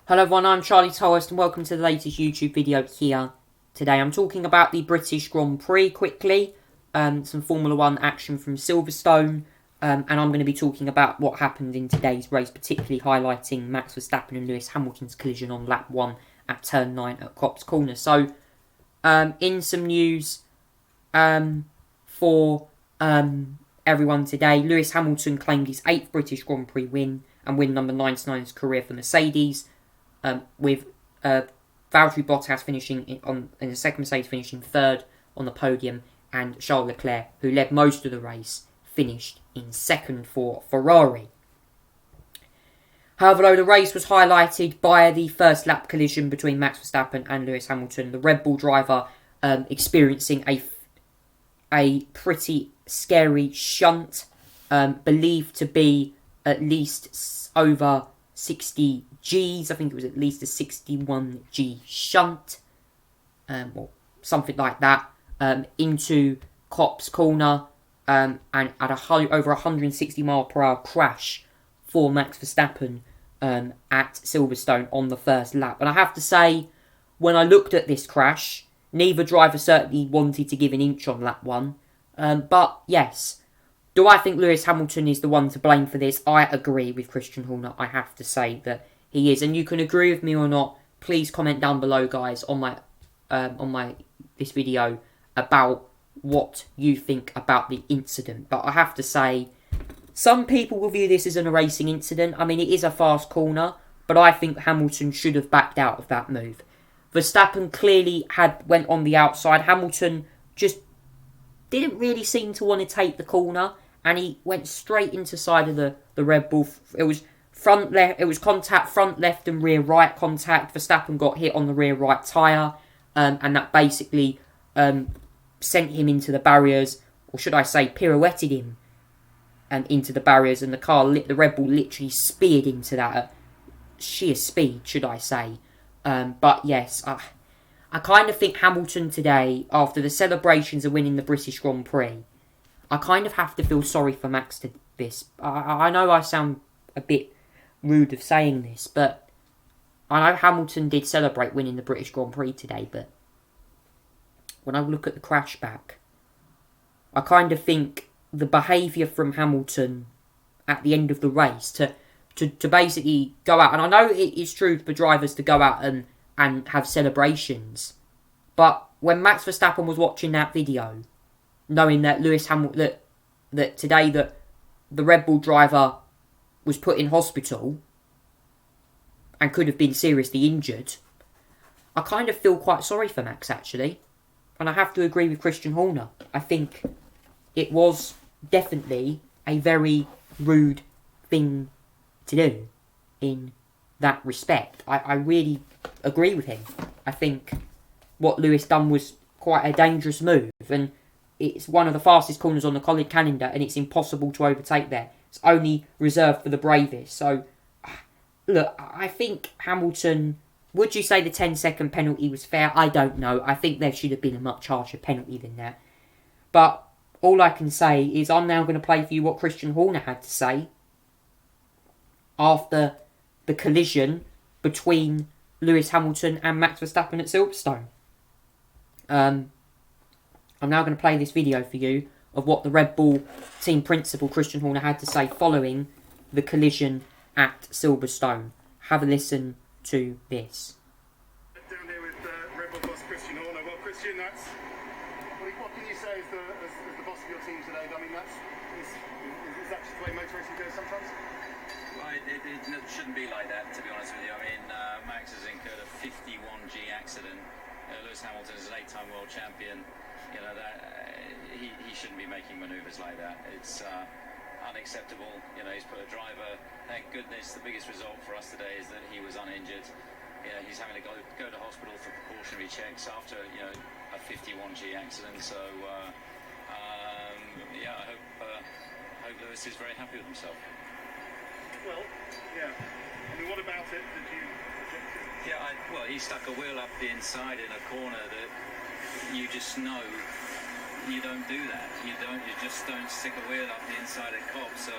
Hello everyone, I'm Charlie Tolhurst and welcome to the latest YouTube video here. Today I'm talking about the British Grand Prix quickly, some Formula 1 action from Silverstone, and I'm going to be talking about what happened in today's race, particularly highlighting Max Verstappen and Lewis Hamilton's collision on lap 1 at turn 9 at Copse corner. So, in some news for everyone today, Lewis Hamilton claimed his 8th British Grand Prix win and win number 99 in his career for Mercedes. With Valtteri Bottas finishing in the second Mercedes finishing third on the podium, and Charles Leclerc, who led most of the race, finished in second for Ferrari. However, though the race was highlighted by the first lap collision between Max Verstappen and Lewis Hamilton, the Red Bull driver experiencing a pretty scary shunt, believed to be at least over 60 Gs. I think it was at least a 61 G shunt, or something like that, into Copse corner, and at over 160 mph crash for Max Verstappen at Silverstone on the first lap. And I have to say, when I looked at this crash, neither driver certainly wanted to give an inch on lap 1. But yes, do I think Lewis Hamilton is the one to blame for this? I agree with Christian Horner. I have to say that he is, and you can agree with me or not. Please comment down below, guys, on this video about what you think about the incident. But I have to say, some people will view this as a racing incident. I mean, it is a fast corner, but I think Hamilton should have backed out of that move. Verstappen clearly went on the outside. Hamilton just didn't really seem to want to take the corner, and he went straight into side of the Red Bull. It was front left. It was contact, front left and rear right contact. Verstappen got hit on the rear right tyre, and that basically sent him into the barriers, or should I say, pirouetted him into the barriers. And the Red Bull literally speared into that at sheer speed, should I say? But yes, I kind of think Hamilton today, after the celebrations of winning the British Grand Prix, I kind of have to feel sorry for Max to this. I know I sound a bit rude of saying this, but I know Hamilton did celebrate winning the British Grand Prix today, but when I look at the crash back, I kind of think the behaviour from Hamilton at the end of the race to basically go out, and I know it's true for drivers to go out and have celebrations, but when Max Verstappen was watching that video, knowing that Lewis Hamilton, that today that the Red Bull driver was put in hospital and could have been seriously injured, I kind of feel quite sorry for Max, actually. And I have to agree with Christian Horner. I think it was definitely a very rude thing to do in that respect. I really agree with him. I think what Lewis done was quite a dangerous move, and it's one of the fastest corners on the college calendar, and it's impossible to overtake there. It's only reserved for the bravest. So, look, I think Hamilton, would you say the 10-second penalty was fair? I don't know. I think there should have been a much harsher penalty than that. But all I can say is I'm now going to play for you what Christian Horner had to say after the collision between Lewis Hamilton and Max Verstappen at Silverstone. I'm now going to play this video for you of what the Red Bull team principal Christian Horner had to say following the collision at Silverstone. Have a listen to this. Down here with Red Bull boss Christian Horner. Well, Christian, what can you say as the boss of your team today? I mean, is that just the way motor racing goes sometimes? Well, it shouldn't be like that, to be honest with you. I mean, Max has incurred a 51G accident. Lewis Hamilton is an 8-time world champion. You know, he shouldn't be making manoeuvres like that. It's unacceptable. You know, he's put a driver. Thank goodness, the biggest result for us today is that he was uninjured. You know, he's having to go to hospital for precautionary checks after a 51G accident. So yeah, I hope Lewis is very happy with himself. Well, yeah. I mean, what about it did you object to? Yeah, well, he stuck a wheel up the inside in a corner that you just know you don't do that. You just don't stick a wheel up the inside of Copse. So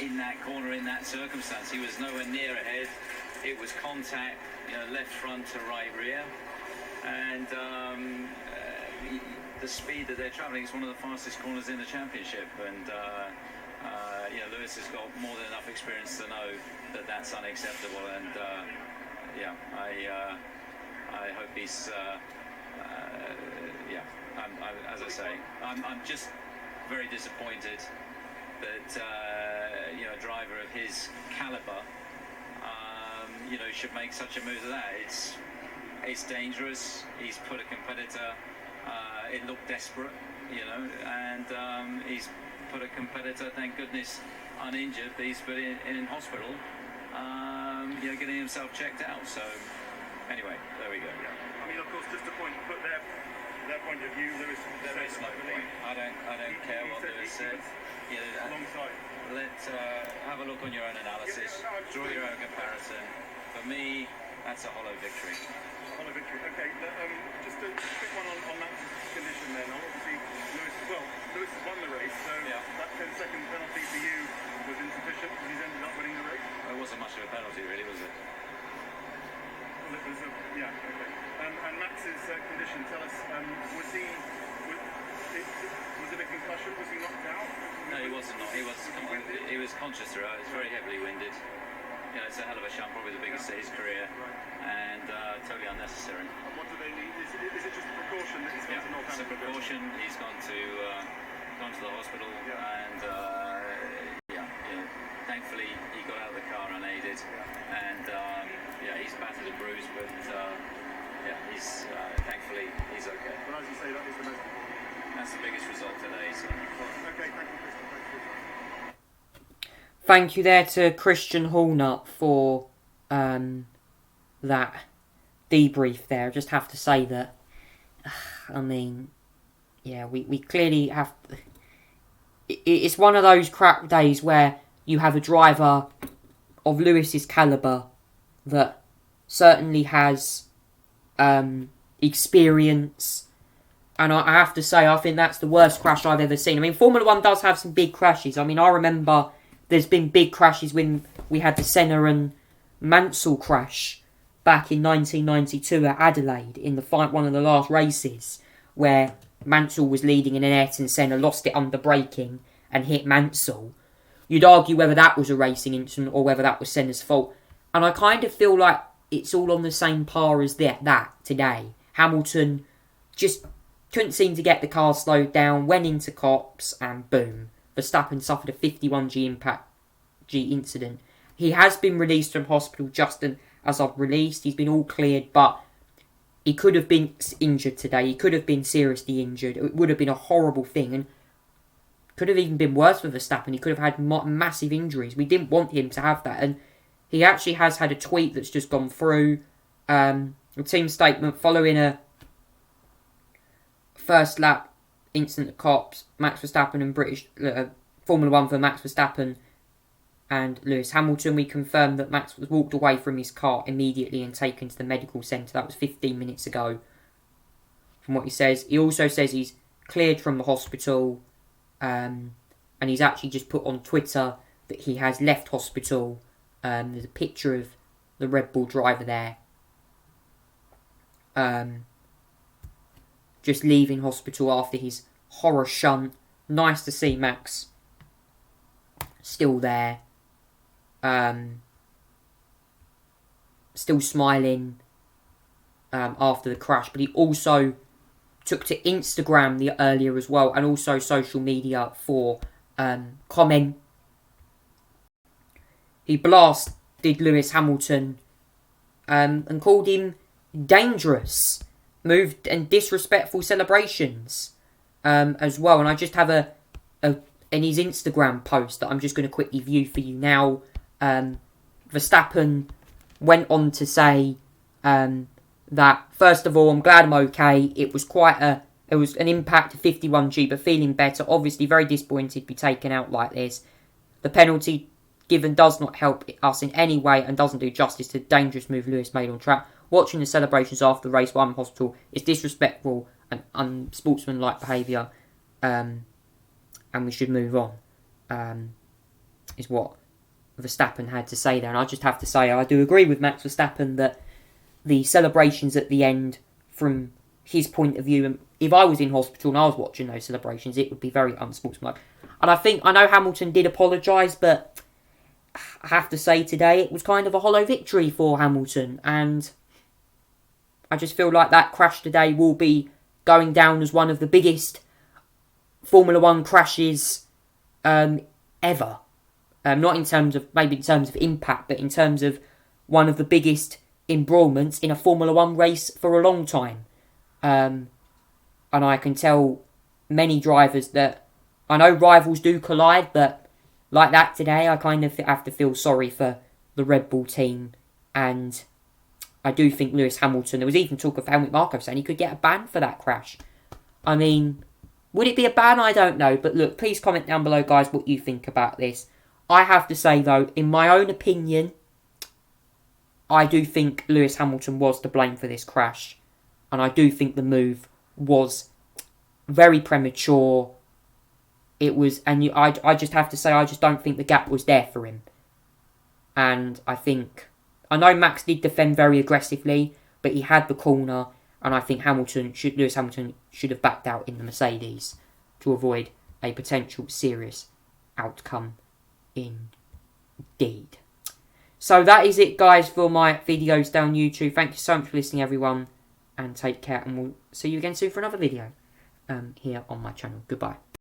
in that corner in that circumstance. He was nowhere near ahead. It was contact, left front to right rear, and the speed that they're travelling is one of the fastest corners in the championship. And Lewis has got more than enough experience to know that that's unacceptable. And I hope he's. As I say, I'm just very disappointed that a driver of his calibre, should make such a move as that. It's dangerous. He's put a competitor. It looked desperate, and he's put a competitor. Thank goodness, uninjured. But he's put in hospital. Getting himself checked out. So anyway, there we go. Yeah. I mean, of course, just to put their point of view, Lewis. There's no point. I don't care what Lewis said. Alongside. Have a look on your own analysis. Draw your own comparison. For me, that's a hollow victory. Hollow victory. Okay. Just a quick one on Max's condition then. Obviously, Lewis has won the race, so that 10-second penalty for you was insufficient because he's ended up winning the race. It wasn't much of a penalty, really, was it? Well, it was okay. And Max's condition, tell us, was it a concussion? Was he knocked out? No, he wasn't. He was conscious throughout. He was very heavily winded. It's a hell of a shunt, probably the biggest of his career, and totally unnecessary. And what do they need? Is it just a precaution that he's gone to Northampton? It's a precaution. He's gone to the hospital, and thankfully he got out of the car unaided, and he's battered and bruised, but he's thankfully he's okay. But as you say, that is the most important. That's the biggest result today. So. Okay, thank you, Christian. Thank you there to Christian Horner for that debrief there. I just have to say that, we clearly have... It's one of those crap days where you have a driver of Lewis's calibre that certainly has experience, and I have to say, I think that's the worst crash I've ever seen. I mean, Formula 1 does have some big crashes. I mean, I remember there's been big crashes when we had the Senna and Mansell crash back in 1992 at Adelaide in the one of the last races, where Mansell was leading in an Ayrton Senna, lost it under braking and hit Mansell. You'd argue whether that was a racing incident or whether that was Senna's fault. And I kind of feel like it's all on the same par as that today. Hamilton just couldn't seem to get the car slowed down, went into Copse, and boom. Verstappen suffered a 51G incident. He has been released from hospital just as I've released. He's been all cleared, but he could have been injured today. He could have been seriously injured. It would have been a horrible thing, and could have even been worse for Verstappen. He could have had massive injuries. We didn't want him to have that, and he actually has had a tweet that's just gone through. A team statement following a first lap incident at Copse, Max Verstappen and British Formula 1 for Max Verstappen and Lewis Hamilton. We confirmed that Max was walked away from his car immediately and taken to the medical centre. That was 15 minutes ago, from what he says. He also says he's cleared from the hospital, and he's actually just put on Twitter that he has left hospital. There's a picture of the Red Bull driver there. Just leaving hospital after his horror shunt. Nice to see Max still there. Still smiling after the crash. But he also took to Instagram earlier as well, and also social media for comment. He blasted Lewis Hamilton and called him dangerous, moved and disrespectful celebrations as well. And I just have in his Instagram post that I'm just going to quickly view for you now. Verstappen went on to say that, first of all, I'm glad I'm okay. It was an impact of 51G, but feeling better. Obviously very disappointed to be taken out like this. The penalty given does not help us in any way and doesn't do justice to the dangerous move Lewis made on track. Watching the celebrations after the race while I'm in hospital is disrespectful and unsportsmanlike behaviour, and we should move on. is what Verstappen had to say there. And I just have to say, I do agree with Max Verstappen that the celebrations at the end, from his point of view, and if I was in hospital and I was watching those celebrations, it would be very unsportsmanlike. And I know Hamilton did apologise, but I have to say today it was kind of a hollow victory for Hamilton, and I just feel like that crash today will be going down as one of the biggest Formula 1 crashes ever. Not in terms of impact, but in terms of one of the biggest embroilments in a Formula 1 race for a long time. And I can tell many drivers that, I know rivals do collide, but like that today, I kind of have to feel sorry for the Red Bull team. And I do think Lewis Hamilton, there was even talk of Helmut Marko saying he could get a ban for that crash. I mean, would it be a ban? I don't know. But look, please comment down below, guys, what you think about this. I have to say, though, in my own opinion, I do think Lewis Hamilton was to blame for this crash. And I do think the move was very premature. It was, and I just have to say, I just don't think the gap was there for him. And I know Max did defend very aggressively, but he had the corner, and I think Lewis Hamilton should have backed out in the Mercedes to avoid a potential serious outcome indeed. So that is it, guys, for my videos down YouTube. Thank you so much for listening, everyone, and take care, and we'll see you again soon for another video here on my channel. Goodbye.